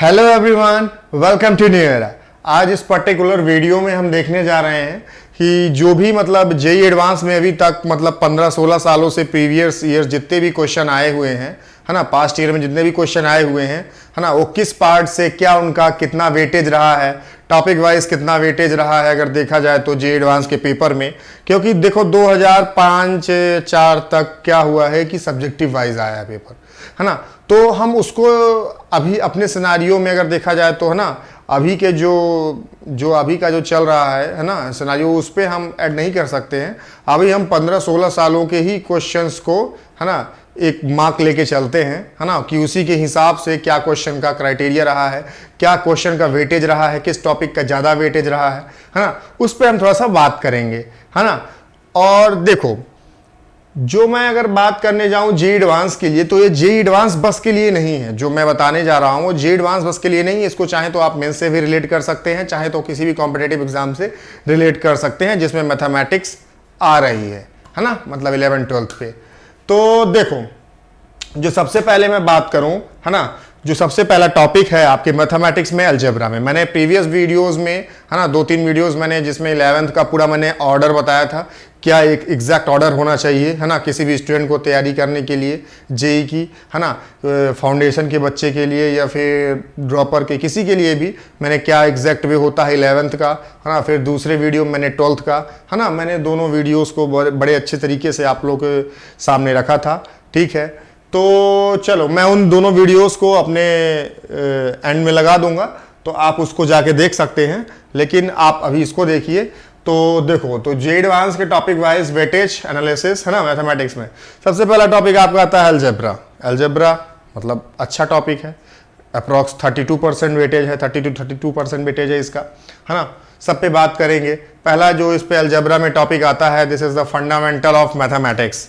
Hello everyone, welcome to new era. आज इस particular video में हम देखने जा रहे हैं कि जो भी मतलब जेई एडवांस में अभी तक मतलब 15-16 सालों से प्रीवियस ईयर जितने भी क्वेश्चन आए हुए हैं, है ना, पास्ट ईयर में जितने भी क्वेश्चन आए हुए हैं, है ना, वो किस पार्ट से क्या उनका कितना वेटेज रहा है, टॉपिक वाइज कितना वेटेज रहा है अगर देखा जाए तो जेई एडवांस के पेपर में। क्योंकि देखो 2005-4 तक क्या हुआ है कि सब्जेक्टिव वाइज आया है पेपर, है ना, तो हम उसको अभी अपने सिनारियो में अगर देखा जाए तो, है ना, अभी के जो अभी का जो चल रहा है ना सिनारियो, उस पर हम ऐड नहीं कर सकते हैं। अभी हम 15-16 सालों के ही क्वेश्चंस को, है ना, एक मार्क लेके चलते हैं, है ना, कि उसी के हिसाब से क्या क्वेश्चन का क्राइटेरिया रहा है, क्या क्वेश्चन का वेटेज रहा है, किस टॉपिक का ज़्यादा वेटेज रहा है ना, उस पर हम थोड़ा सा बात करेंगे, है ना। और देखो, जो मैं अगर बात करने जाऊं जेई एडवांस के लिए, तो ये जेई एडवांस बस के लिए नहीं है। जो मैं बताने जा रहा हूं जेई एडवांस बस के लिए नहीं है। इसको चाहे तो आप मेंस से भी रिलेट कर सकते हैं, चाहे तो किसी भी कॉम्पिटेटिव एग्जाम से रिलेट कर सकते हैं जिसमें मैथमेटिक्स आ रही है ना, मतलब 11th-12th पे। तो देखो, जो सबसे पहले मैं बात करूं, है ना, जो सबसे पहला टॉपिक है आपके मैथमेटिक्स में अलजेब्रा में, मैंने प्रीवियस वीडियोस में, है ना, 2-3 वीडियोस मैंने जिसमें 11th का पूरा मैंने ऑर्डर बताया था, क्या एक एग्जैक्ट ऑर्डर होना चाहिए, है ना, किसी भी स्टूडेंट को तैयारी करने के लिए जेई की, है ना, फाउंडेशन के बच्चे के लिए या फिर ड्रॉपर के किसी के लिए भी, मैंने क्या एग्जैक्ट वे होता है 11th का, है ना। फिर दूसरे वीडियो में मैंने 12th का, है ना, मैंने दोनों वीडियोस को बड़े अच्छे तरीके से आप लोग के सामने रखा था, ठीक है। तो चलो, मैं उन दोनों वीडियोस को अपने एंड में लगा दूंगा, तो आप उसको जाके देख सकते हैं। लेकिन आप अभी इसको देखिए। तो देखो, तो जेई एडवांस के टॉपिक वाइज वेटेज एनालिसिस, है ना, मैथमेटिक्स में सबसे पहला टॉपिक आपका आता है अलजेब्रा। अलजेब्रा मतलब अच्छा टॉपिक है, अप्रॉक्स 32% वेटेज है, 30-32% वेटेज है इसका, है ना। सब पे बात करेंगे। पहला जो इस पे अलजेब्रा में टॉपिक आता है, this is the fundamental of mathematics.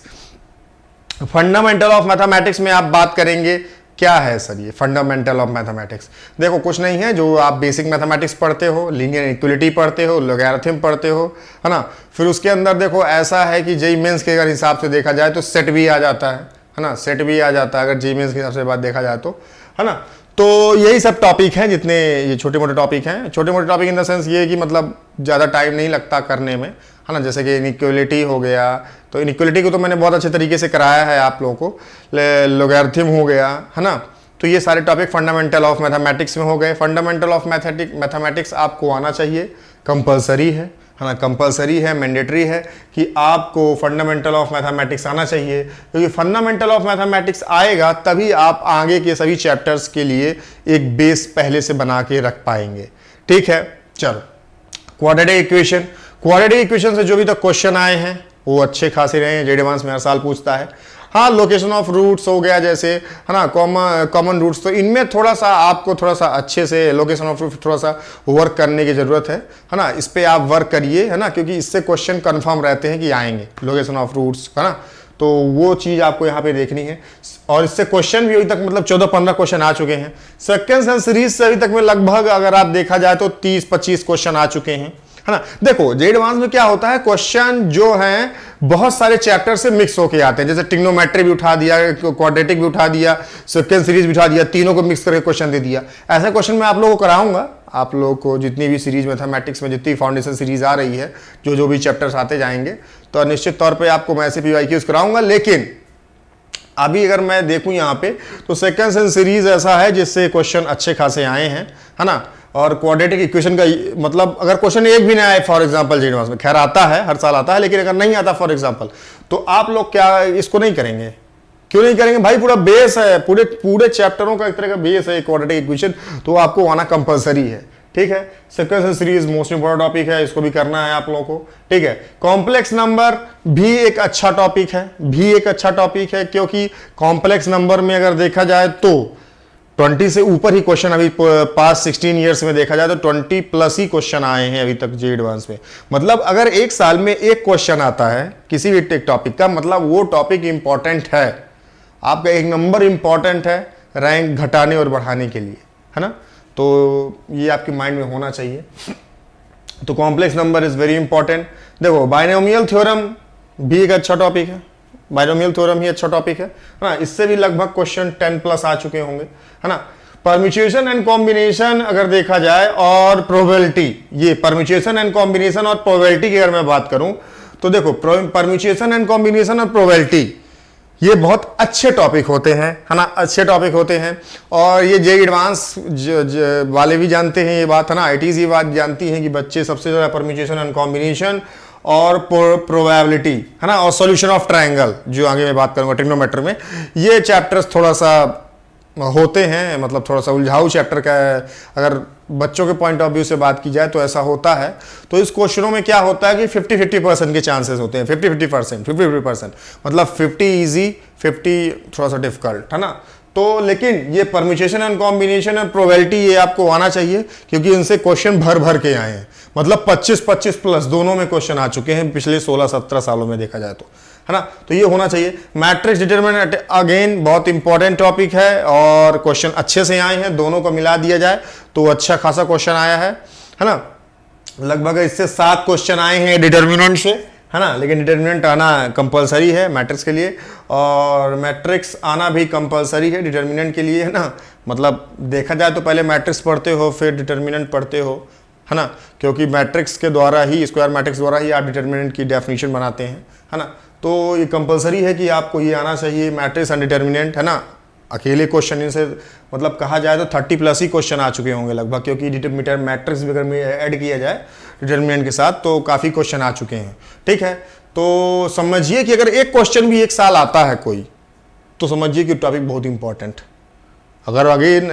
Fundamental of mathematics में आप बात करेंगे क्या है सर ये फंडामेंटल ऑफ मैथमेटिक्स। देखो, कुछ नहीं है, जो आप बेसिक मैथमेटिक्स पढ़ते हो, लीनियर इक्वलिटी पढ़ते हो, लॉगरिथम पढ़ते हो, है ना। फिर उसके अंदर देखो ऐसा है कि जेई मेंस के अगर हिसाब से देखा जाए तो सेट भी आ जाता है ना, सेट भी आ जाता है अगर जेई मेंस के हिसाब से बात देखा जाए तो, है ना। तो यही सब टॉपिक हैं, जितने ये छोटे मोटे टॉपिक हैं, छोटे मोटे टॉपिक इन द सेंस ये कि मतलब ज़्यादा टाइम नहीं लगता करने में, है ना। जैसे कि इनइक्वलिटी हो गया, तो इनइक्वलिटी को तो मैंने बहुत अच्छे तरीके से कराया है आप लोगों को। लॉगरिथम हो गया, है ना। तो ये सारे टॉपिक फंडामेंटल ऑफ मैथमेटिक्स में हो गए। फंडामेंटल ऑफ मैथमेटिक्स आपको आना चाहिए, कंपलसरी है ना, कंपलसरी है, मैंडेटरी है कि आपको फंडामेंटल ऑफ मैथमेटिक्स आना चाहिए। क्योंकि फंडामेंटल ऑफ मैथमेटिक्स आएगा तभी आप आगे के सभी चैप्टर्स के लिए एक बेस पहले से बना के रख पाएंगे, ठीक है। चलो, क्वाड्रेटिक इक्वेशन। क्वाड्रेटिक इक्वेशन से जो भी तक क्वेश्चन आए हैं वो अच्छे खासे रहे हैं। जेई एडवांस में हर साल पूछता है। हाँ, लोकेशन ऑफ रूट्स हो गया जैसे, है ना, कॉमन रूट्स, तो इनमें थोड़ा सा आपको थोड़ा सा अच्छे से लोकेशन ऑफ रूट थोड़ा सा वर्क करने की जरूरत है ना। इस पे आप वर्क करिए, है ना, क्योंकि इससे क्वेश्चन कंफर्म रहते हैं कि आएंगे लोकेशन ऑफ रूट्स, है ना। तो वो चीज़ आपको यहाँ पे देखनी है। और इससे क्वेश्चन भी अभी तक मतलब 14-15 क्वेश्चन आ चुके हैं। सेकेंड सेंस सीरीज से अभी तक में लगभग अगर आप देखा जाए तो 30-25 क्वेश्चन आ चुके हैं, है ना। देखो, जेई एडवांस में क्या होता है, क्वेश्चन जो हैं बहुत सारे चैप्टर से मिक्स होके आते हैं। जैसे ट्रिग्नोमेट्री भी उठा दिया, क्वाड्रेटिक भी उठा दिया, सेकेंड सीरीज भी उठा दिया, तीनों को मिक्स करके क्वेश्चन दे दिया। ऐसा क्वेश्चन मैं आप लोगों को कराऊंगा। आप लोगों को जितनी भी सीरीज मैथमेटिक्स में जितनी फाउंडेशन सीरीज आ रही है, जो भी चैप्टर्स आते जाएंगे, तो निश्चित तौर पर आपको मैं ऐसे PYQs कराऊंगा। लेकिन अभी अगर मैं देखूं यहाँ पे, तो सेकेंड सेंस सीरीज ऐसा है जिससे क्वेश्चन अच्छे खासे आए हैं, है ना। और क्वाड्रेटिक इक्वेशन का मतलब अगर क्वेश्चन एक भी ना आए फॉर एग्जांपल जेई एडवांस में, खैर आता है, हर साल आता है, लेकिन अगर नहीं आता फॉर एग्जांपल, तो आप लोग क्या इसको नहीं करेंगे? क्यों नहीं करेंगे भाई? पूरा बेस है, पूरे चैप्टरों का एक तरह का बेस है क्वाड्रेटिक इक्वेशन, तो आपको आना कंपलसरी है, ठीक है। Second series most important topic है, इसको भी करना है आप लोगों को, ठीक है। कॉम्प्लेक्स नंबर भी एक अच्छा टॉपिक है, क्योंकि कॉम्प्लेक्स नंबर में अगर देखा जाए तो 20 से ऊपर ही क्वेश्चन अभी पास्ट 16 ईयर्स में देखा जाए तो 20+ ही क्वेश्चन आए हैं अभी तक जेई एडवांस में। मतलब अगर एक साल में एक क्वेश्चन आता है किसी भी टॉपिक का, मतलब वो टॉपिक इंपॉर्टेंट है, आपका एक नंबर इंपॉर्टेंट है रैंक घटाने और बढ़ाने के लिए, है ना। तो ये आपके माइंड में होना चाहिए। तो complex number is very important. देखो, बाइनोमियल थ्योरम भी एक अच्छा टॉपिक है, बाइनोमियल थ्योरम ही अच्छा टॉपिक है ना। इससे भी लगभग क्वेश्चन 10+ आ चुके होंगे, है ना। परम्यूटेशन एंड कॉम्बिनेशन अगर देखा जाए और प्रोबेबिलिटी, ये परम्यूटेशन एंड कॉम्बिनेशन और प्रोबेबिलिटी की अगर मैं बात करूं तो देखो परम्यूटेशन एंड कॉम्बिनेशन और प्रोबेबिलिटी ये बहुत अच्छे टॉपिक होते हैं, है ना, अच्छे टॉपिक होते हैं। और ये जे एडवांस वाले भी जानते हैं ये बात, है ना, आईटीज ये बात जानती हैं कि बच्चे सबसे ज़्यादा परम्यूटेशन एंड कॉम्बिनेशन और प्रोबेबिलिटी, है ना, और सॉल्यूशन ऑफ ट्रायंगल जो आगे मैं बात करूंगा ट्रिग्नोमेट्री में, ये चैप्टर्स थोड़ा सा होते हैं, मतलब थोड़ा सा उलझाऊ चैप्टर का है। अगर बच्चों के पॉइंट ऑफ व्यू से बात की जाए तो ऐसा होता है। तो इस क्वेश्चनों में क्या होता है कि 50-50% के चांसेस होते हैं, 50-50%, मतलब 50 इजी 50 थोड़ा सा डिफिकल्ट, है ना। तो लेकिन ये परम्यूटेशन एंड कॉम्बिनेशन और प्रोबेबिलिटी ये आपको आना चाहिए, क्योंकि इनसे क्वेश्चन भर भर के आए हैं, मतलब 25-25 प्लस दोनों में क्वेश्चन आ चुके हैं पिछले 16-17 सालों में देखा जाए तो, है ना। तो ये होना चाहिए। मैट्रिक्स डिटरमिनेंट अगेन बहुत इंपॉर्टेंट टॉपिक है और क्वेश्चन अच्छे से आए हैं, दोनों को मिला दिया जाए तो अच्छा खासा क्वेश्चन आया है ना। लगभग इससे 7 क्वेश्चन आए हैं डिटरमिनेंट से, है ना, लेकिन डिटरमिनेंट आना कंपलसरी है मैट्रिक्स के लिए, और मैट्रिक्स आना भी कंपलसरी है डिटरमिनेंट के लिए, है ना। मतलब देखा जाए तो पहले मैट्रिक्स पढ़ते हो फिर डिटरमिनेंट पढ़ते हो, है ना, क्योंकि मैट्रिक्स के द्वारा ही, स्क्वायर मैट्रिक्स द्वारा ही आप डिटरमिनेंट की डेफिनेशन बनाते हैं, है ना। तो ये कंपलसरी है कि आपको ये आना चाहिए मैट्रिक्स एंड डिटरमिनेंट, है ना। अकेले क्वेश्चन इनसे मतलब कहा जाए तो 30+ ही क्वेश्चन आ चुके होंगे लगभग, क्योंकि डिटरमिनेंट मैट्रिक्स भी अगर ऐड किया जाए डिटरमिनेंट के साथ तो काफ़ी क्वेश्चन आ चुके हैं, ठीक है। तो समझिए कि अगर एक क्वेश्चन भी एक साल आता है कोई, तो समझिए कि टॉपिक बहुत इंपॉर्टेंट। अगर अगेन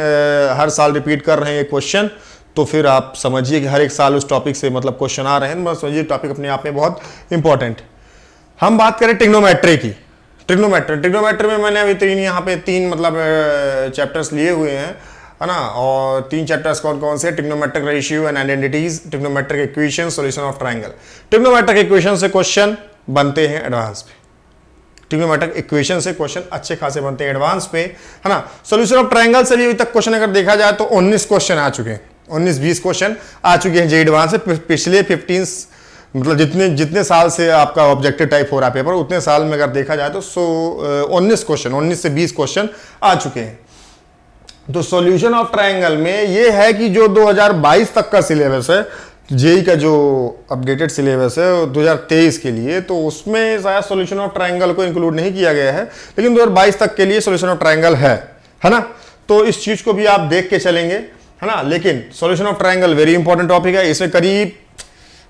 हर साल रिपीट कर रहे हैं एक क्वेश्चन, तो फिर आप समझिए कि हर एक साल उस टॉपिक से मतलब क्वेश्चन आ रहे हैं, मतलब समझिए टॉपिक अपने आप में बहुत इंपॉर्टेंट। हम बात करें ट्रिग्नोमेट्री की। ट्रिग्नोमेट्री में मैंने अभी यहाँ पे 3 मतलब चैप्टर्स लिए हुए हैं, है ना। और 3 चैप्टर्स कौन कौन से? Trigonometric ratio and identities, trigonometric equation, solution of triangle. Trigonometric equation से क्वेश्चन बनते हैं एडवांस पे, ट्रिग्नोमेट्रिक इक्वेशन से क्वेश्चन अच्छे खासे बनते हैं एडवांस पे, है ना। सॉल्यूशन ऑफ ट्रायंगल से भी अभी तक क्वेश्चन अगर देखा जाए तो 19 क्वेश्चन आ चुके हैं, 19-20 क्वेश्चन आ चुके हैं जे एडवांस से। पिछले 15 मतलब जितने साल से आपका ऑब्जेक्टिव टाइप हो रहा है पेपर, उतने साल में अगर देखा जाए तो 19 क्वेश्चन, 19 से 20 क्वेश्चन आ चुके हैं। तो सॉल्यूशन ऑफ ट्रायंगल में ये है कि जो 2022 तक का सिलेबस है, जेई का जो अपडेटेड सिलेबस है 2023 के लिए, तो उसमें शायद सॉल्यूशन ऑफ ट्रायंगल को इंक्लूड नहीं किया गया है, लेकिन 2022 तक के लिए सॉल्यूशन ऑफ ट्रायंगल है ना। तो इस चीज को भी आप देख के चलेंगे, है ना। लेकिन solution of triangle very important topic है। इसमें करीब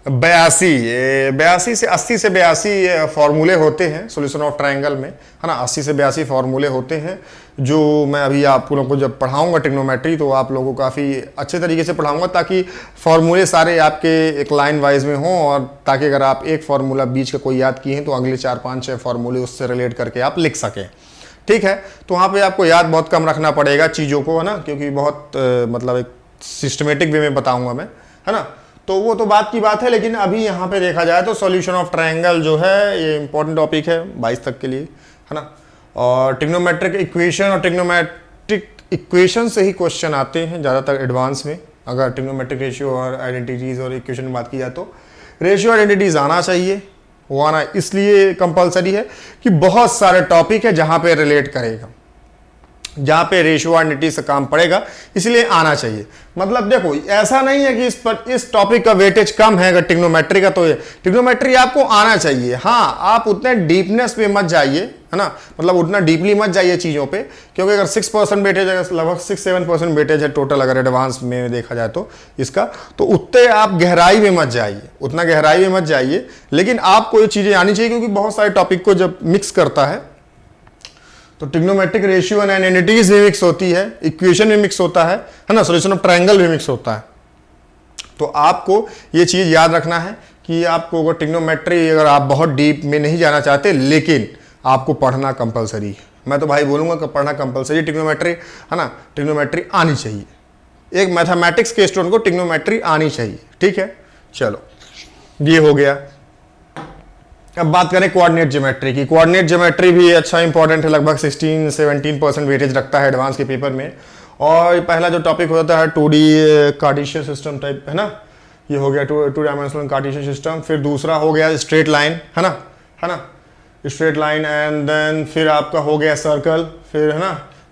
82 से 82 फॉर्मूले होते हैं सॉल्यूशन ऑफ ट्रायंगल में, है ना। 80 से 82 फॉर्मूले होते हैं, जो मैं अभी आप लोगों को जब पढ़ाऊंगा ट्रिग्नोमेट्री तो आप लोगों को काफ़ी अच्छे तरीके से पढ़ाऊंगा, ताकि फॉर्मूले सारे आपके एक लाइन वाइज में हों, और ताकि अगर आप एक फार्मूला बीच का कोई याद किए हैं तो अगले 4-5-6 फॉर्मूले उससे रिलेट करके आप लिख सकें, ठीक है। तो वहाँ पे आपको याद बहुत कम रखना पड़ेगा चीज़ों को, है ना, क्योंकि बहुत मतलब एक सिस्टमेटिक वे में बताऊँगा मैं, है ना। तो वो तो बात की बात है, लेकिन अभी यहाँ पे देखा जाए तो सॉल्यूशन ऑफ ट्रायंगल जो है ये इंपॉर्टेंट टॉपिक है 22 तक के लिए, है ना। और ट्रिग्नोमेट्रिक इक्वेशन और ट्रिग्नोमेट्रिक इक्वेशन से ही क्वेश्चन आते हैं ज़्यादातर एडवांस में। अगर ट्रिग्नोमेट्रिक रेशियो और आइडेंटिटीज और इक्वेशन की बात की जाए तो रेशियो आइडेंटिटीज आना चाहिए। वो आना इसलिए कंपलसरी है कि बहुत सारे टॉपिक है जहाँ पे रिलेट करेगा, जहाँ पे रेशियो आइडेंटिटी से काम पड़ेगा, इसलिए आना चाहिए। मतलब देखो ऐसा नहीं है कि इस टॉपिक का वेटेज कम है अगर ट्रिग्नोमेट्री का, तो ये ट्रिग्नोमेट्री आपको आना चाहिए। हाँ, आप उतने डीपनेस पे मत जाइए, है ना, मतलब उतना डीपली मत जाइए चीज़ों पे, क्योंकि अगर 6% वेटेज है, लगभग 6-7% वेटेज है टोटल अगर एडवांस में देखा जाए तो इसका, तो उतने आप गहराई में मत जाइए, उतना गहराई में मत जाइए। लेकिन आपको ये चीज़ें आनी चाहिए, क्योंकि बहुत सारे टॉपिक को जब मिक्स करता है तो ट्रिग्नोमेट्रिक रेशियो एंड आइडेंटिटीज भी मिक्स होती है, इक्वेशन भी मिक्स होता है ना, सॉल्यूशन ऑफ ट्रायंगल भी मिक्स होता है। तो आपको ये चीज़ याद रखना है कि आपको अगर ट्रिग्नोमेट्री अगर आप बहुत डीप में नहीं जाना चाहते, लेकिन आपको पढ़ना कंपलसरी है। मैं तो भाई बोलूँगा कि पढ़ना कंपलसरी ट्रिग्नोमेट्री, है ना। ट्रिग्नोमेट्री आनी चाहिए, एक मैथमेटिक्स के स्टूडेंट को ट्रिग्नोमेट्री आनी चाहिए, ठीक है। चलो ये हो गया। अब बात करें कोऑर्डिनेट ज्योमेट्री की। कोऑर्डिनेट ज्योमेट्री भी अच्छा इंपॉर्टेंट है, लगभग 16-17% वेटेज रखता है एडवांस के पेपर में। और पहला जो टॉपिक होता है 2D कार्टेशियन सिस्टम टाइप, है ना, ये हो गया 2 डायमेंशनल कार्टेशियन सिस्टम। फिर दूसरा हो गया स्ट्रेट लाइन, है ना, स्ट्रेट लाइन। एंड देन फिर आपका हो गया सर्कल, फिर है ना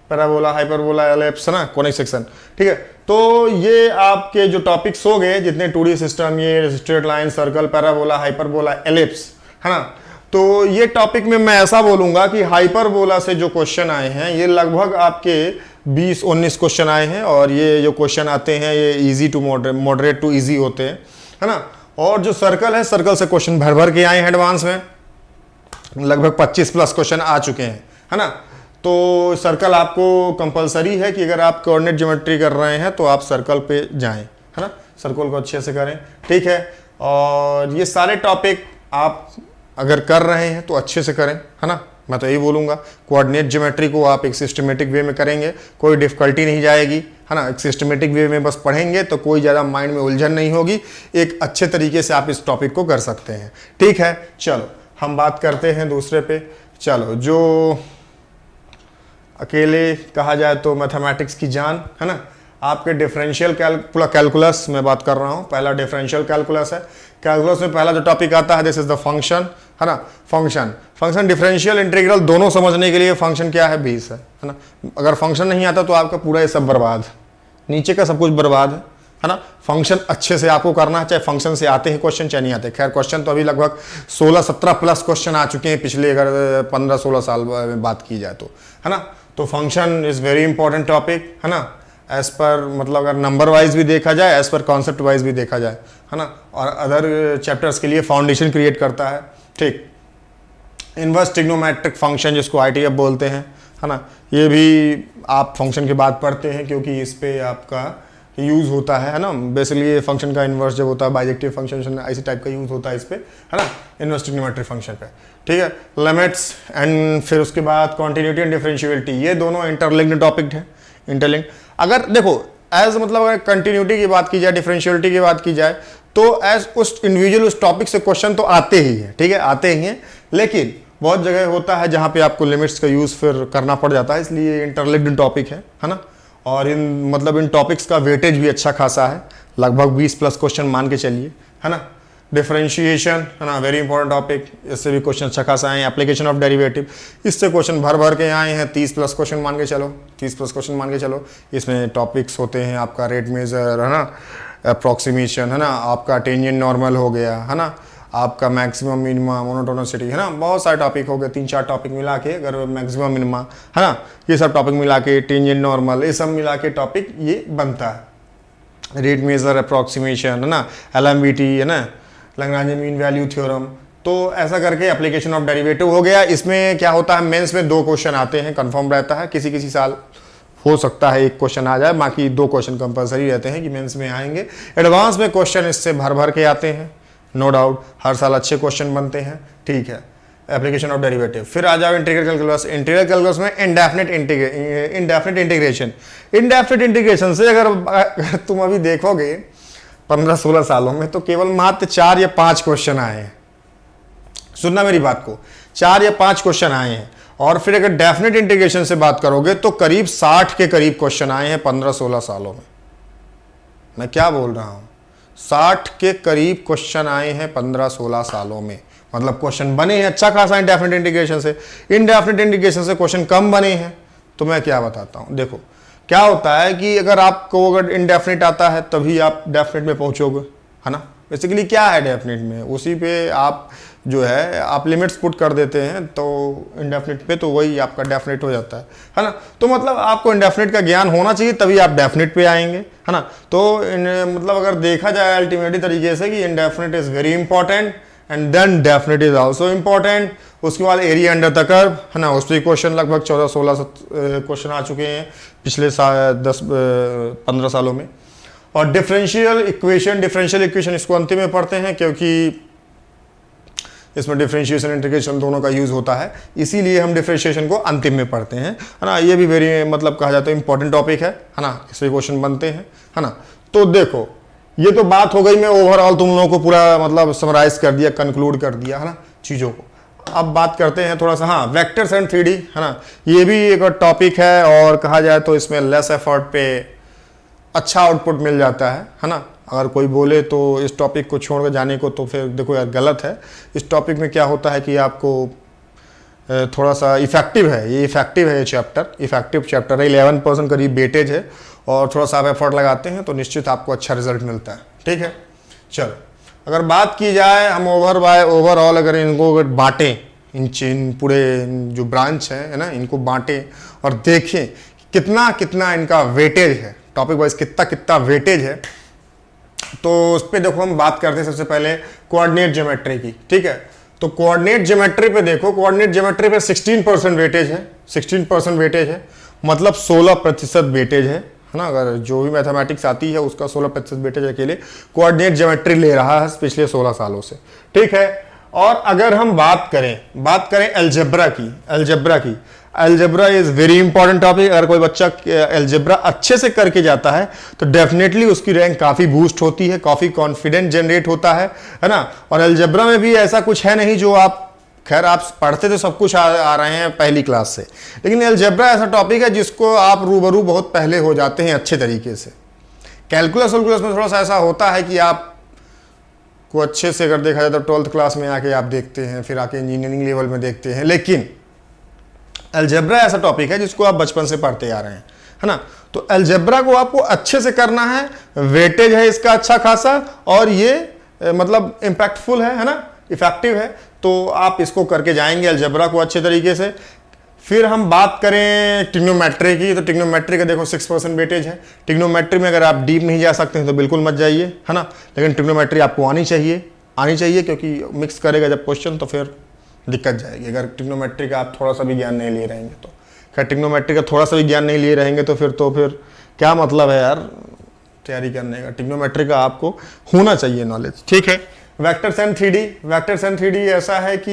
पैराबोला, हाइपरबोला, एलिप्स, है ना, कोनिक सेक्शन। ठीक है, तो ये आपके जो टॉपिक्स हो गए जितने 2D सिस्टम, ये straight line, circle, parabola, hyperbola, ellipse, है ना। तो ये टॉपिक में मैं ऐसा बोलूंगा कि हाइपरबोला से जो क्वेश्चन आए हैं ये लगभग आपके 20-19 क्वेश्चन आए हैं, और ये जो क्वेश्चन आते हैं ये easy to moderate to easy होते हैं, है ना। और जो सर्कल है, सर्कल से क्वेश्चन भर भर के आए हैं एडवांस में, लगभग 25+ क्वेश्चन आ चुके हैं, है ना। तो सर्कल आपको कंपलसरी है कि अगर आप कोऑर्डिनेट ज्योमेट्री कर रहे हैं तो आप सर्कल पे जाएं, है ना, सर्कल को अच्छे से करें। ठीक है, और ये सारे टॉपिक आप अगर कर रहे हैं तो अच्छे से करें, है ना। मैं तो यही बोलूँगा, कोऑर्डिनेट ज्योमेट्री को आप एक सिस्टमेटिक वे में करेंगे, कोई डिफिकल्टी नहीं जाएगी, है ना। एक सिस्टमेटिक वे में बस पढ़ेंगे तो कोई ज़्यादा माइंड में उलझन नहीं होगी, एक अच्छे तरीके से आप इस टॉपिक को कर सकते हैं। ठीक है, चलो हम बात करते हैं दूसरे पे। चलो, जो अकेले कहा जाए तो मैथमेटिक्स की जान, है ना, आपके डिफरेंशियल कैलकुलस में बात कर रहा हूँ। पहला डिफरेंशियल कैलकुलस है। कैलकुलस में पहला जो टॉपिक आता है, दिस इज द फंक्शन, है ना। फंक्शन डिफरेंशियल इंटीग्रल दोनों समझने के लिए फंक्शन क्या है, 20 है ना। अगर फंक्शन नहीं आता तो आपका पूरा ये सब बर्बाद, नीचे का सब कुछ बर्बाद है ना। फंक्शन अच्छे से आपको करना है, चाहे फंक्शन से आते हैं क्वेश्चन चाहे नहीं आते। खैर, क्वेश्चन तो अभी लगभग 16-17+ क्वेश्चन आ चुके हैं पिछले अगर 15-16 साल में बात की जाए तो, है ना। तो function is very important topic, है ना, एज पर मतलब अगर नंबर वाइज भी देखा जाए, एज पर कॉन्सेप्ट वाइज भी देखा जाए, है ना। और अदर चैप्टर्स के लिए फाउंडेशन क्रिएट करता है। ठीक, इनवर्स ट्रिग्नोमेट्रिक फंक्शन जिसको आईटीएफ बोलते हैं, है ना, ये भी आप फंक्शन के बाद पढ़ते हैं क्योंकि इस पे आपका यूज़ होता है ना। बेसिकली फंक्शन का इन्वर्स जब होता है, बाइजेक्टिव फंक्शन ऐसी टाइप का यूज़ होता है इस पे, है ना, इनवर्स ट्रिग्नोमेट्रिक फंक्शन पे। ठीक है, लिमिट्स एंड फिर उसके बाद कॉन्टिन्यूटी एंड डिफरेंशिएबिलिटी, ये दोनों इंटरलिंक्ड टॉपिक है, इंटरलिंक्ड। अगर देखो एज मतलब अगर कंटिन्यूटी की बात की जाए, डिफरेंशिएबिलिटी की बात की जाए, तो एज उस इंडिविजुअल उस टॉपिक से क्वेश्चन तो आते ही हैं, ठीक है, आते ही हैं, लेकिन बहुत जगह होता है जहाँ पे आपको लिमिट्स का यूज़ फिर करना पड़ जाता है, इसलिए इंटरलिंक्ड टॉपिक है ना। और इन टॉपिक्स का वेटेज भी अच्छा खासा है, लगभग 20+ क्वेश्चन मान के चलिए, है ना। डिफरेंशिएशन, है ना, वेरी इंपॉर्टेंट टॉपिक, इससे भी क्वेश्चन अच्छा खासा आए हैं। एप्लीकेशन ऑफ डेरिवेटिव, इससे क्वेश्चन भर भर के आए हैं, 30+ क्वेश्चन मान के चलो, 30+ क्वेश्चन मान के चलो। इसमें टॉपिक्स होते हैं आपका रेट मेजर, है ना, अप्रॉक्सीमेशन, है ना, आपका टेंजेंट नॉर्मल हो गया, है ना, आपका मैक्सिमम मिनिमा, मोनोटोनिसिटी, है ना, बहुत सारे टॉपिक हो गए, 3-4 टॉपिक मिला के, अगर मैक्सिमम मिनिमा, है ना, ये सब टॉपिक मिला के, टेंजेंट नॉर्मल, ये सब मिला के टॉपिक ये बनता है। रेट मेजर, अप्रॉक्सीमेशन, है ना, LMVT, है ना, लैग्रांज मीन वैल्यू थ्योरम। तो ऐसा करके एप्लीकेशन ऑफ डेरिवेटिव हो गया। इसमें क्या होता है, मेंस में 2 क्वेश्चन आते हैं, कंफर्म रहता है। किसी किसी साल हो सकता है 1 क्वेश्चन आ जाए, बाकी 2 क्वेश्चन कंपलसरी रहते हैं कि मेंस में आएंगे। एडवांस में क्वेश्चन इससे भर भर के आते हैं, नो डाउट, हर साल अच्छे क्वेश्चन बनते हैं। ठीक है, एप्लीकेशन ऑफ डेरिवेटिव। फिर आ जाओ इंटीग्रल कैलकुलस। इंटीग्रल कैलकुलस में इंडेफिनिट इंटीग्रेशन। इंडेफिनिट इंटीग्रेशन से अगर तुम अभी देखोगे 15-16 सालों में तो केवल मात्र 4 या 5 क्वेश्चन आए हैं। सुनना मेरी बात को, 4 या 5 क्वेश्चन आए हैं। और फिर अगर डेफिनेट इंटीग्रेशन से बात करोगे तो करीब 60 के करीब क्वेश्चन आए हैं 15-16 सालों में। मैं क्या बोल रहा हूं, 60 के करीब क्वेश्चन आए हैं 15-16 सालों में। मतलब क्वेश्चन बने हैं अच्छा खासा इंडेफिनिट इंटीग्रेशन से। इनडेफिनिट इंटीग्रेशन से क्वेश्चन कम बने हैं। तो मैं क्या बताता हूं, देखो क्या होता है कि अगर आपको अगर इनडेफिनिट आता है तभी आप डेफिनेट में पहुंचोगे, है ना। बेसिकली क्या है डेफिनेट में, उसी पे आप जो है आप लिमिट्स पुट कर देते हैं, तो इनडेफिनिट पे तो वही आपका डेफिनेट हो जाता है ना। तो मतलब आपको इनडेफिनिट का ज्ञान होना चाहिए तभी आप डेफिनेट पे आएंगे, है ना। तो मतलब अगर देखा जाए अल्टीमेटली तरीके से कि indefinite is very important and then definite is also important. उसके बाद एरिया अंडर द कर्व, है ना, उस पर क्वेश्चन लगभग 14-16 क्वेश्चन आ चुके हैं पिछले 10-15 सालों में। और डिफरेंशियल इक्वेशन इसको अंतिम में पढ़ते हैं क्योंकि इसमें डिफरेंशिएशन इंटीग्रेशन दोनों का यूज होता है, इसीलिए हम डिफरेंशिएशन को अंतिम में पढ़ते हैं, है ना। ये भी वेरी मतलब कहा जाता है इंपॉर्टेंट टॉपिक है ना, इसमें क्वेश्चन बनते हैं, है ना। तो देखो ये तो बात हो गई, मैं ओवरऑल तुम लोगों को पूरा मतलब समराइज कर दिया, कंक्लूड कर दिया, है ना, चीज़ों को। अब बात करते हैं थोड़ा सा, हाँ, वेक्टर्स एंड 3D, है ना, ये भी एक टॉपिक है और कहा जाए तो इसमें लेस एफर्ट पे अच्छा आउटपुट मिल जाता है ना। अगर कोई बोले तो इस टॉपिक को छोड़ कर जाने को, तो फिर देखो यार गलत है। इस टॉपिक में क्या होता है कि आपको थोड़ा सा इफेक्टिव है, ये इफेक्टिव है, ये चैप्टर इफेक्टिव चैप्टर है। 11% करीब वेटेज है और थोड़ा सा आप एफर्ट लगाते हैं तो निश्चित आपको अच्छा रिजल्ट मिलता है। ठीक है, चलो अगर बात की जाए हम ओवरऑल अगर इनको अगर बांटें, इन पूरे जो ब्रांच है ना, इनको बांटें और देखें कितना कितना इनका वेटेज है, टॉपिक वाइज कितना कितना वेटेज है, तो उस पर देखो हम बात करते हैं सबसे पहले कोऑर्डिनेट ज्योमेट्री की। ठीक है, तो कोऑर्डिनेट ज्योमेट्री पे देखो, कोऑर्डिनेट ज्योमेट्री पे 16% वेटेज है, 16% वेटेज है, मतलब 16% वेटेज है ना। अगर जो भी मैथमेटिक्स आती है उसका 16% वेटेज अकेले कोऑर्डिनेट ज्योमेट्री ले रहा है पिछले 16 सालों से। ठीक है, और अगर हम बात करें algebra is very important topic. अगर कोई बच्चा अलजेब्रा अच्छे से करके जाता है तो डेफिनेटली उसकी रैंक काफी बूस्ट होती है, काफी कॉन्फिडेंस जनरेट होता है ना। और अलजेब्रा में भी ऐसा कुछ है नहीं जो आप, खैर आप पढ़ते तो सब कुछ आ रहे हैं पहली क्लास से, लेकिन अलजेब्रा ऐसा टॉपिक है जिसको आप रूबरू बहुत पहले हो जाते हैं अच्छे तरीके से। कैलकुलस में थोड़ा सा ऐसा होता है कि आप को अच्छे से अगर देखा जाए तो 12th क्लास में आके आप देखते हैं, फिर आके इंजीनियरिंग लेवल में देखते हैं, लेकिन अलजेब्रा ऐसा टॉपिक है जिसको आप बचपन से पढ़ते आ रहे हैं, है ना। तो अलजेब्रा को आपको अच्छे से करना है, वेटेज है इसका अच्छा खासा और ये मतलब इम्पैक्टफुल है ना, इफेक्टिव है, तो आप इसको करके जाएंगे अलजेब्रा को अच्छे तरीके से। फिर हम बात करें ट्रिग्नोमेट्री की, तो ट्रिग्नोमेट्री का देखो 6% वेटेज है। ट्रिग्नोमेट्री में अगर आप डीप नहीं जा सकते हैं तो बिल्कुल मत जाइए, है ना, लेकिन ट्रिग्नोमेट्री आपको आनी चाहिए क्योंकि मिक्स करेगा जब क्वेश्चन तो फिर दिक्कत जाएगी अगर ट्रिग्नोमेट्री का आप थोड़ा सा भी ज्ञान नहीं लिए रहेंगे तो। खैर ट्रिग्नोमेट्री का थोड़ा सा भी ज्ञान नहीं लिए रहेंगे तो फिर क्या मतलब है यार तैयारी करने का। ट्रिग्नोमेट्री का आपको होना चाहिए नॉलेज। ठीक है, वेक्टर्स एंड 3D ऐसा है कि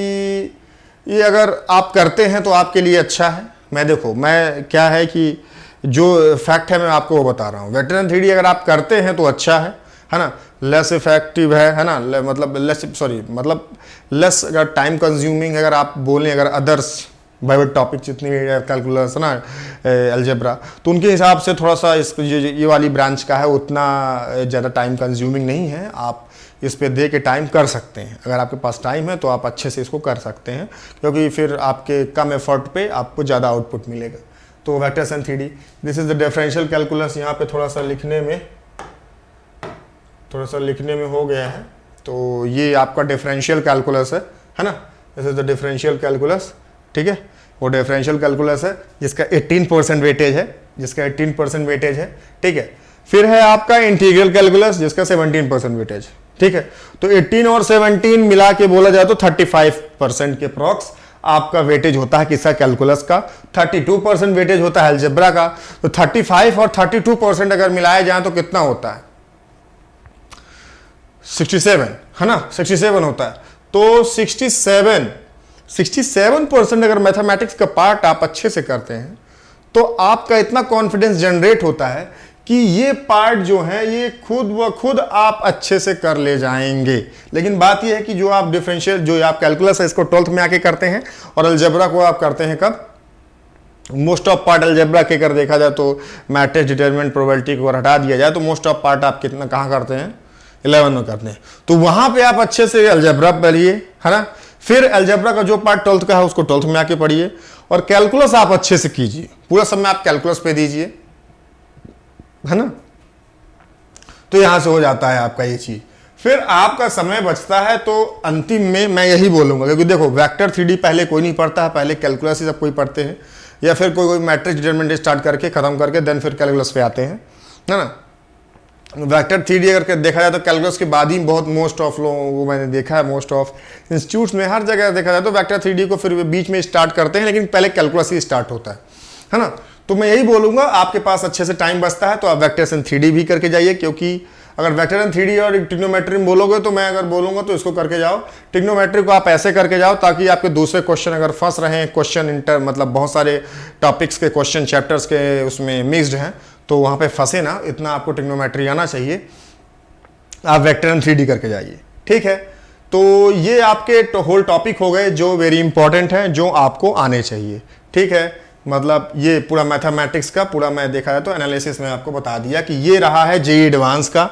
ये अगर आप करते हैं तो आपके लिए अच्छा है। मैं क्या है कि जो फैक्ट है मैं आपको वो बता रहा हूँ। वेक्टर एंड 3D अगर आप करते हैं तो अच्छा है ना, लेस इफेक्टिव है ना, मतलब लेस अगर टाइम कंज्यूमिंग, अगर आप बोलें अगर अदर्स बायोट टॉपिक जितनी भी कैलकुलस है ना, अलजेब्रा, तो उनके हिसाब से थोड़ा सा इस ये वाली ब्रांच का है उतना ज़्यादा टाइम कंज्यूमिंग नहीं है। आप इस पे दे के टाइम कर सकते हैं, अगर आपके पास टाइम है तो आप अच्छे से इसको कर सकते हैं क्योंकि फिर आपके कम एफर्ट पे आपको ज़्यादा आउटपुट मिलेगा। तो vectors and 3D, this is the differential calculus. यहाँ पे थोड़ा सा लिखने में हो गया है, तो ये आपका डिफरेंशियल कैलकुलस है ना, this is the differential calculus. ठीक है, वो डिफरेंशियल कैलकुलस है जिसका 18% वेटेज है। ठीक है, फिर है आपका इंटीग्रल कैलकुलस जिसका 17% वेटेज है। ठीक है, तो 18 और 17 मिला के बोला जाए तो 35% के अप्रॉक्स आपका वेटेज होता है किसका, कैलकुलस का। 32% वेटेज होता है अलजेब्रा का। तो 35 और 32% अगर मिलाए जाए तो कितना होता है, 67, है ना, 67 होता है। तो 67% अगर मैथमेटिक्स का पार्ट आप अच्छे से करते हैं तो आपका इतना कॉन्फिडेंस जनरेट होता है कि ये पार्ट जो है ये खुद व खुद आप अच्छे से कर ले जाएंगे। लेकिन बात ये है कि जो आप डिफरेंशियल, जो आप कैलकुलस है इसको 12th में आके करते हैं और अलजेब्रा को आप करते हैं कब, मोस्ट ऑफ पार्ट अलजेब्रा के कर देखा जाए तो मैट्रिक्स डिटरमिनेंट प्रोबेबिलिटी को हटा दिया जाए तो मोस्ट ऑफ पार्ट आप कितना कहाँ करते हैं, 11 में करते हैं। तो वहां पे आप अच्छे से अलजेब्रा पढ़िए, है ना। फिर अलजेब्रा का जो पार्ट 12th का है उसको 12th में आके पढ़िए और कैलकुलस आप अच्छे से कीजिए, पूरा समय आप कैलकुलस पे दीजिए, है ना। तो यहां से हो जाता है आपका ये चीज। फिर आपका समय बचता है तो अंतिम में मैं यही बोलूंगा, क्योंकि देखो वेक्टर 3D पहले कोई नहीं पढ़ता है, पहले कैलकुलस ही सब कोई पढ़ते हैं, या फिर कोई मैट्रिक्स डिटरमिनेंट स्टार्ट करके खत्म करके देन फिर कैलकुलस पे आते हैं, है ना। वेक्टर 3D अगर देखा जाए तो कैलकुलस के बाद ही बहुत मोस्ट ऑफ लोगों को मैंने देखा है, मोस्ट ऑफ इंस्टीट्यूट्स में हर जगह देखा जाए तो वेक्टर 3D को फिर बीच में स्टार्ट करते हैं, लेकिन पहले कैलकुलस ही स्टार्ट होता है ना। तो मैं यही बोलूंगा, आपके पास अच्छे से टाइम बचता है तो आप वेक्टर्स एंड 3D भी करके जाइए, क्योंकि अगर वेक्टर एंड 3D और ट्रिग्नोमेट्री में बोलोगे तो मैं अगर बोलूंगा तो इसको करके जाओ। ट्रिग्नोमेट्री को आप ऐसे करके जाओ ताकि आपके दूसरे क्वेश्चन अगर फंस रहे हैं, क्वेश्चन इंटर मतलब बहुत सारे टॉपिक्स के क्वेश्चन चैप्टर्स के उसमें मिक्स्ड हैं, तो वहाँ पे फंसे ना, इतना आपको ट्रिग्नोमेट्री आना चाहिए। आप वेक्टर एंड 3D करके जाइए, ठीक है। तो ये आपके होल टॉपिक हो गए जो वेरी इंपॉर्टेंट हैं, जो आपको आने चाहिए, ठीक है। मतलब ये पूरा मैथमेटिक्स का पूरा मैं देखा जाए तो एनालिसिस में आपको बता दिया कि ये रहा है जेईई एडवांस का।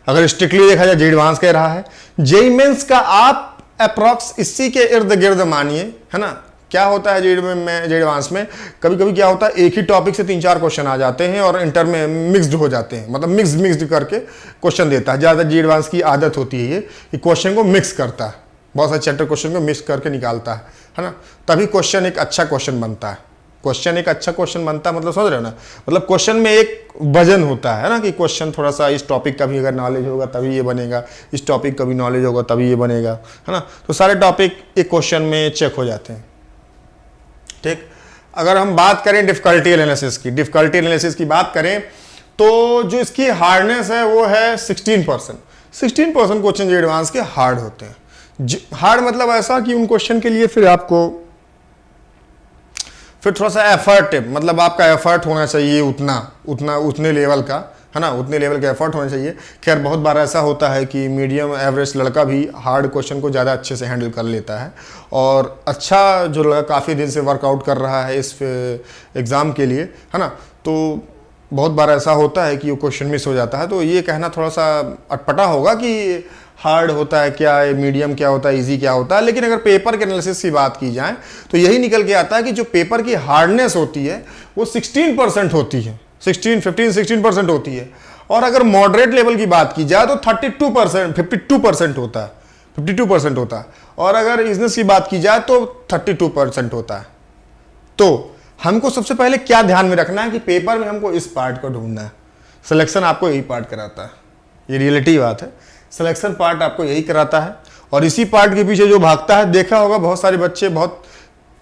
अगर स्ट्रिक्टली देखा जाए जेईई एडवांस का रहा है। जेईई मेंस का आप अप्रॉक्स इसी के इर्द गिर्द मानिए, है ना, क्या होता है जे एडवांस में कभी कभी क्या होता है, एक ही टॉपिक से 3-4 क्वेश्चन आ जाते हैं और इंटर में मिक्स्ड हो जाते हैं, मतलब मिक्स्ड करके क्वेश्चन देता है। ज़्यादा जे एडवांस की आदत होती है ये कि क्वेश्चन को मिक्स करता है, बहुत सारे चैप्टर क्वेश्चन को मिक्स करके निकालता है ना, तभी क्वेश्चन एक अच्छा क्वेश्चन बनता है। क्वेश्चन एक अच्छा क्वेश्चन बनता है मतलब समझ रहे हो ना, मतलब क्वेश्चन में एक वजन होता है ना, कि क्वेश्चन थोड़ा सा इस टॉपिक का भी अगर नॉलेज होगा तभी ये बनेगा, इस टॉपिक का भी नॉलेज होगा तभी ये बनेगा, है ना। तो सारे टॉपिक एक क्वेश्चन में चेक हो जाते हैं। ठीक, अगर हम बात करें डिफिकल्टी एनालिसिस की बात करें तो जो इसकी हार्डनेस है वो है 16%। 16% क्वेश्चन जो एडवांस के हार्ड होते हैं। हार्ड मतलब ऐसा कि उन क्वेश्चन के लिए फिर आपको फिर थोड़ा सा एफर्ट है, मतलब आपका एफर्ट होना चाहिए उतने लेवल का, है ना, उतने लेवल का एफर्ट होना चाहिए। खैर बहुत बार ऐसा होता है कि मीडियम एवरेज लड़का भी हार्ड क्वेश्चन को ज़्यादा अच्छे से हैंडल कर लेता है, और अच्छा जो लड़का काफ़ी दिन से वर्कआउट कर रहा है इस एग्ज़ाम के लिए, है ना, तो बहुत बार ऐसा होता है कि वो क्वेश्चन मिस हो जाता है। तो ये कहना थोड़ा सा अटपटा होगा कि हार्ड होता है क्या, मीडियम क्या होता है, इजी क्या होता है। लेकिन अगर पेपर के एनालिसिस की बात की जाए तो यही निकल के आता है कि जो पेपर की हार्डनेस होती है वो 16% होती है, 16% होती है। और अगर मॉडरेट लेवल की बात की जाए तो 52% होता है, 52% होता है। और अगर इजनेस की बात की जाए तो 32% होता है। तो हमको सबसे पहले क्या ध्यान में रखना है कि पेपर में हमको इस पार्ट को ढूंढना है। सिलेक्शन आपको यही पार्ट कराता है, ये रियलिटी बात है। सिलेक्शन पार्ट आपको यही कराता है, और इसी पार्ट के पीछे जो भागता है, देखा होगा बहुत सारे बच्चे बहुत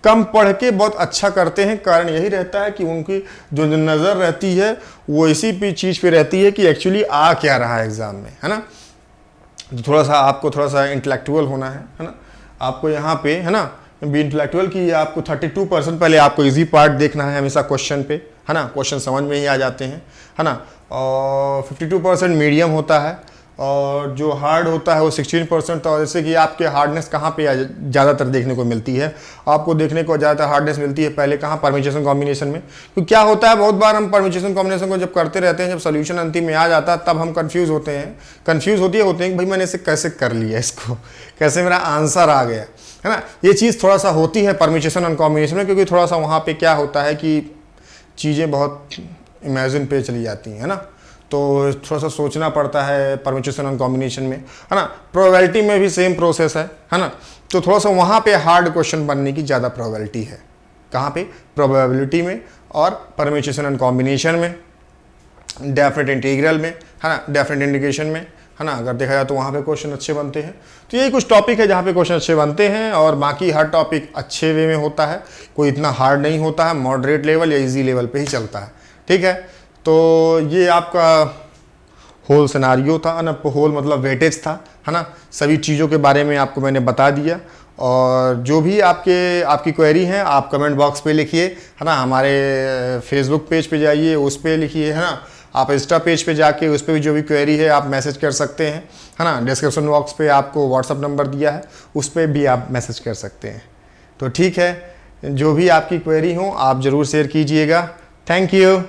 कम पढ़ के बहुत अच्छा करते हैं। कारण यही रहता है कि उनकी जो नज़र रहती है वो इसी चीज़ पे रहती है कि एक्चुअली आ क्या रहा है एग्ज़ाम में, है ना। तो आपको थोड़ा सा इंटेलेक्चुअल होना है ना, आपको यहाँ पे, है ना, बी इंटेलेक्चुअल की आपको 32% पहले आपको इजी पार्ट देखना है हमेशा क्वेश्चन पे, है ना, क्वेश्चन समझ में ही आ जाते हैं, है ना। और 52% मीडियम होता है, और जो हार्ड होता है वो 16%। और जैसे कि आपके हार्डनेस कहाँ पे ज़्यादातर देखने को मिलती है, आपको देखने को ज़्यादातर हार्डनेस मिलती है पहले कहाँ, परम्यूटेशन कॉम्बिनेशन में। तो क्या होता है, बहुत बार हम परम्यूटेशन कॉम्बिनेशन को जब करते रहते हैं, जब सोल्यूशन अंतिम में आ जाता है तब हम कंफ्यूज होते हैं कि भाई मैंने इसे कैसे कर लिया, इसको कैसे मेरा आंसर आ गया, है ना। ये चीज़ थोड़ा सा होती है परम्यूटेशन एंड कॉम्बिनेशन में, क्योंकि थोड़ा सा वहाँ पे क्या होता है कि चीज़ें बहुत इमेजिन पे चली जाती हैं, है ना। तो थोड़ा सा सोचना पड़ता है परम्यूटेशन एंड कॉम्बिनेशन में, है ना। प्रोबेबिलिटी में भी सेम प्रोसेस है ना। तो थोड़ा सा वहाँ पे हार्ड क्वेश्चन बनने की ज़्यादा प्रोबेबिलिटी है। कहाँ पे, प्रोबेबिलिटी में और परम्यूटेशन एंड कॉम्बिनेशन में, डेफिनेट इंटीग्रल में, है ना, डेफिनेट इंटीग्रेशन में, है ना। अगर देखा जाए तो वहाँ पे क्वेश्चन अच्छे बनते हैं। तो यही कुछ टॉपिक है जहाँ पे क्वेश्चन अच्छे बनते हैं, और बाकी हर टॉपिक अच्छे वे में होता है, कोई इतना हार्ड नहीं होता है, मॉडरेट लेवल या इजी लेवल पे ही चलता है। ठीक है, तो ये आपका होल सिनारियो था ना, होल मतलब वेटेज था, है ना। सभी चीज़ों के बारे में आपको मैंने बता दिया, और जो भी आपकी क्वेरी है आप कमेंट बॉक्स पे लिखिए, है ना। हमारे फेसबुक पेज पे जाइए, उस पर लिखिए, है ना। आप इंस्टा पेज पे जाके उस पर भी जो भी क्वेरी है आप मैसेज कर सकते हैं, है ना। डिस्क्रिप्शन बॉक्स पे आपको व्हाट्सअप नंबर दिया है, उस पर भी आप मैसेज कर सकते हैं। तो ठीक है, जो भी आपकी क्वेरी हो आप ज़रूर शेयर कीजिएगा। Thank you.